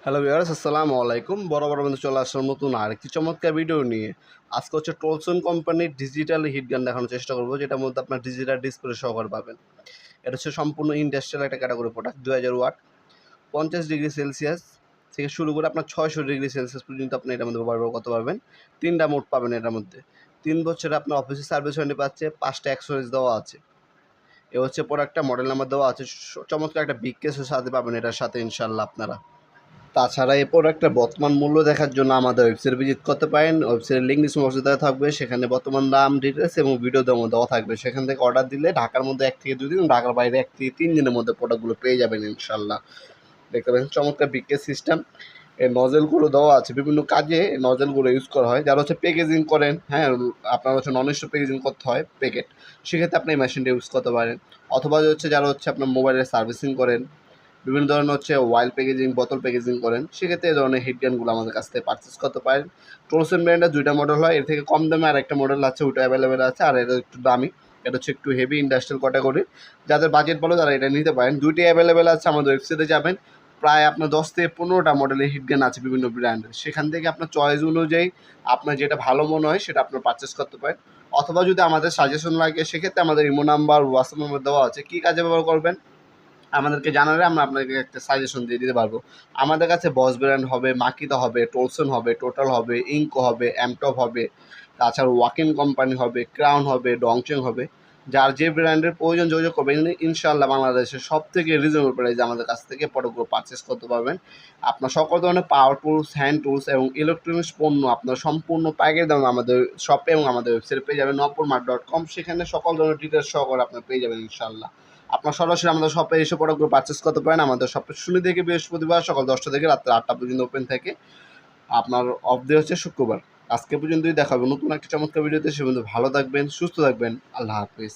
Hello viewers, আসসালামু আলাইকুম। বরাবর বন্ধু চলে আসলাম নতুন আরেকটি চমৎকার ভিডিও নিয়ে। আজকে হচ্ছে টলসন কোম্পানির ডিজিটাল হিট গান দেখানোর চেষ্টা করবো, যেটার মধ্যে আপনার ডিজিটাল ডিসপ্লে সহকারে পাবেন। এটা হচ্ছে সম্পূর্ণ ইন্ডাস্ট্রিয়াল একটা category product. 2000 watt, 50 degree Celsius থেকে শুরু করে আপনার 600 ডিগ্রি সেলসিয়াস পর্যন্ত আপনি এটার মধ্যে ব্যবহার করতে পারবেন। 3টা মোড পাবেন এটার মধ্যে। 3 বছরে আপনার অফিসে সার্ভিস ওয়ারেন্টি পাচ্ছে, 5টা অ্যাক্সেসরিজ দেওয়া আছে। এ হচ্ছে প্রোডাক্টটা, মডেল নাম্বার দেওয়া আছে। চমৎকার একটা বিগ কেসের সাথে পাবেন এটার সাথে ইনশাল্লাহ আপনারা। তাছাড়া এই প্রোডাক্টের বর্তমান মূল্য দেখার জন্য আমাদের ওয়েবসাইট ভিজিট করতে পারেন। ওয়েবসাইটের লিঙ্ক ডিসক্রিপশনে দেওয়া থাকবে, সেখানে বর্তমান দাম, ডিটেলস এবং ভিডিও দেওয়া থাকবে। সেখান থেকে অর্ডার দিলে ঢাকার মধ্যে 1 থেকে 2 দিন, ঢাকার বাইরে 1 থেকে 3 দিনের মধ্যে প্রোডাক্টগুলো পেয়ে যাবেন ইনশাল্লাহ। দেখতে পাচ্ছেন চমৎকার বিকেস সিস্টেম। এই নজেলগুলো দেওয়া আছে, বিভিন্ন কাজে নজেলগুলো ইউজ করা হয়। যারা হচ্ছে প্যাকেজিং করেন, হ্যাঁ, আপনার হচ্ছে নন স্টপ প্যাকেজিং করতে হয় প্যাকেট, সেক্ষেত্রে আপনি এই মেশিনটা ইউজ করতে পারেন। অথবা হচ্ছে যারা হচ্ছে আপনার মোবাইলের সার্ভিসিং করেন, বিভিন্ন ধরনের হচ্ছে ওয়াইল প্যাকেজিং, বোতল প্যাকেজিং করেন, সেক্ষেত্রে এই ধরনের হিট গানগুলো আমাদের কাছ থেকে পারচেস করতে পারেন। টলসন ব্র্যান্ডের 2টা মডেল হয়, এর থেকে কম দামে আর একটা মডেল আছে, ওইটা অ্যাভেলেবেল আছে। আর এটা একটু দামি, এটা হচ্ছে একটু হেভি ইন্ডাস্ট্রিয়াল ক্যাটাগরি। যাদের বাজেট ভালো তারা এটা নিতে পারেন। 2টি অ্যাভেলেবেল আছে, আমাদের ওয়েবসাইটে যাবেন, প্রায় আপনার 10 থেকে 15টা মডেলের হিট গান আছে বিভিন্ন ব্র্যান্ডের। সেখান থেকে আপনার চয়েস অনুযায়ী আপনার যেটা ভালো মনে হয় সেটা আপনার পারচেস করতে পারেন। অথবা যদি আমাদের সাজেশন লাগে, সেক্ষেত্রে আমাদের ইমো নাম্বার, হোয়াটসঅ্যাপ নাম্বার দেওয়া আছে। কী কাজে ব্যবহার করবেন আমাদেরকে জানালে আমরা আপনাকে একটা সাজেশন দিয়ে দিতে পারবো। আমাদের কাছে বস ব্র্যান্ড হবে, মাকিতা হবে, টলসন হবে, টোটাল হবে, ইঙ্কো হবে, অ্যামটপ হবে, তাছাড়া ওয়াকিন কোম্পানি হবে, ক্রাউন হবে, ডংচেং হবে। যার যে ব্র্যান্ডের প্রয়োজন যোগাযোগ করবেন, ইনশাআল্লাহ বাংলাদেশের সব থেকে রিজনেবল প্রাইসে আমাদের কাছ থেকে প্রোডাক্টগুলো পারচেস করতে পারবেন। আপনার সকল ধরনের পাওয়ার টুলস, হ্যান্ড টুলস এবং ইলেকট্রনিক্স পণ্য আপনার সম্পূর্ণ পাইকারি দামে আমাদের শপে এবং আমাদের ওয়েবসাইটে পেয়ে যাবেন, নপুরমার্ট.com। সেখানে সকল ধরনের ডিটেলস সহকারে আপনার পেয়ে যাবেন ইনশাআল্লাহ। আপনার সরাসরি আমাদের শপে এসে প্রোডাক্টগুলো পারচেস করতে পারেন। আমাদের শপে শনি থেকে বৃহস্পতিবার সকাল 10টা থেকে রাত্রে 8টা পর্যন্ত ওপেন থাকে। আপনার অফ ডে হচ্ছে শুক্রবার। আজকে পর্যন্তই দেখা হবে নতুন একটা চমৎকার ভিডিওতে। সে পর্যন্ত ভালো থাকবেন, সুস্থ থাকবেন। আল্লাহ হাফিজ।